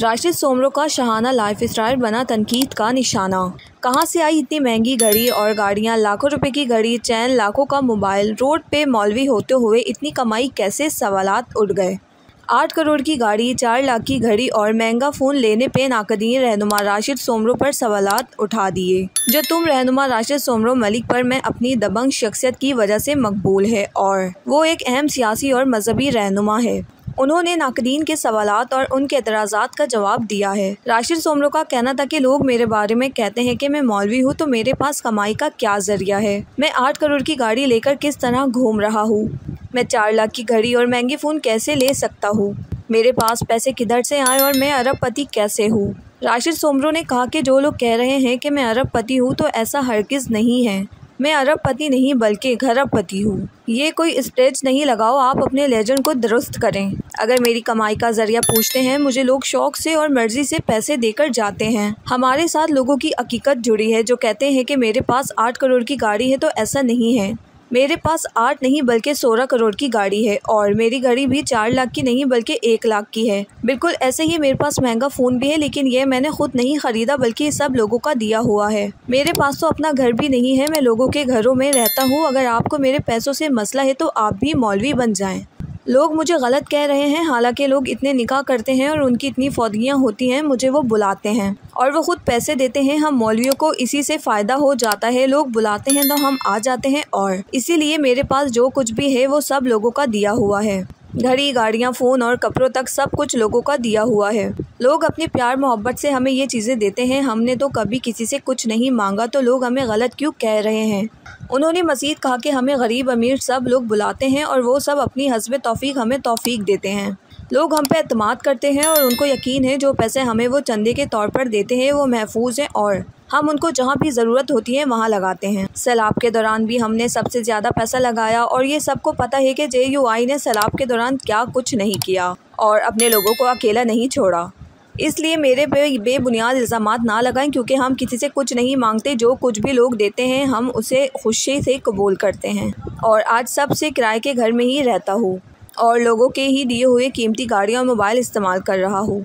राशिद सोमरो का शाहाना लाइफस्टाइल बना तनकीद का निशाना। कहां से आई इतनी महंगी घड़ी और गाड़ियां, लाखों रुपए की घड़ी, चैन, लाखों का मोबाइल, रोड पे मौलवी होते हुए इतनी कमाई कैसे, सवालात उठ गए। 8 करोड़ की गाड़ी, 4 लाख की घड़ी और महंगा फ़ोन लेने पे नाकदीन रहनुमा राशिद सोमरो पर सवालात उठा दिए। जो तुम रहनुमा राशिद सोमरो मलिक पर मैं अपनी दबंग शख्सियत की वजह से मकबूल है और वो एक अहम सियासी और मजहबी रहनुमा है। उन्होंने नाकदीन के सवालात और उनके एतराज़ात का जवाब दिया है। राशिद सोमरो का कहना था कि लोग मेरे बारे में कहते हैं कि मैं मौलवी हूँ, तो मेरे पास कमाई का क्या जरिया है। मैं 8 करोड़ की गाड़ी लेकर किस तरह घूम रहा हूँ। मैं 4 लाख की घड़ी और महंगी फ़ोन कैसे ले सकता हूँ। मेरे पास पैसे किधर से आए और मैं अरबपति कैसे हूँ। राशिद सोमरो ने कहा कि जो लोग कह रहे हैं कि मैं अरबपति हूँ, तो ऐसा हरगिज़ नहीं है। मैं अरबपति नहीं बल्कि घरबपति हूँ। ये कोई स्टेज नहीं लगाओ, आप अपने लेजेंड को दुरुस्त करें। अगर मेरी कमाई का जरिया पूछते हैं, मुझे लोग शौक से और मर्जी से पैसे देकर जाते हैं। हमारे साथ लोगों की हकीकत जुड़ी है जो कहते हैं कि मेरे पास 8 करोड़ की गाड़ी है, तो ऐसा नहीं है। मेरे पास 8 नहीं बल्कि 16 करोड़ की गाड़ी है और मेरी घड़ी भी 4 लाख की नहीं बल्कि 1 लाख की है। बिल्कुल ऐसे ही मेरे पास महंगा फ़ोन भी है, लेकिन ये मैंने खुद नहीं ख़रीदा बल्कि ये सब लोगों का दिया हुआ है। मेरे पास तो अपना घर भी नहीं है, मैं लोगों के घरों में रहता हूँ। अगर आपको मेरे पैसों से मसला है तो आप भी मौलवी बन जाएं। लोग मुझे गलत कह रहे हैं, हालांकि लोग इतने निकाह करते हैं और उनकी इतनी फौदियाँ होती हैं, मुझे वो बुलाते हैं और वो खुद पैसे देते हैं। हम मौलवियों को इसी से फ़ायदा हो जाता है। लोग बुलाते हैं तो हम आ जाते हैं और इसीलिए मेरे पास जो कुछ भी है वो सब लोगों का दिया हुआ है। घड़ी, गाड़ियाँ, फ़ोन और कपड़ों तक सब कुछ लोगों का दिया हुआ है। लोग अपने प्यार मोहब्बत से हमें ये चीज़ें देते हैं। हमने तो कभी किसी से कुछ नहीं मांगा, तो लोग हमें गलत क्यों कह रहे हैं। उन्होंने मज़ीद कहा कि हमें गरीब अमीर सब लोग बुलाते हैं और वो सब अपनी हस्ब तौफीक हमें तौफीक देते हैं। लोग हम पे एतमाद करते हैं और उनको यकीन है जो पैसे हमें वो चंदे के तौर पर देते हैं वो महफूज हैं और हम उनको जहाँ भी ज़रूरत होती है वहाँ लगाते हैं। सैलाब के दौरान भी हमने सबसे ज़्यादा पैसा लगाया और ये सबको पता है कि JUI ने सैलाब के दौरान क्या कुछ नहीं किया और अपने लोगों को अकेला नहीं छोड़ा। इसलिए मेरे पे बेबुनियाद इल्ज़ामात ना लगाएं, क्योंकि हम किसी से कुछ नहीं मांगते। जो कुछ भी लोग देते हैं हम उसे खुशी से कबूल करते हैं और आज सबसे किराए के घर में ही रहता हूँ और लोगों के ही दिए हुए कीमती गाड़ियाँ और मोबाइल इस्तेमाल कर रहा हूँ।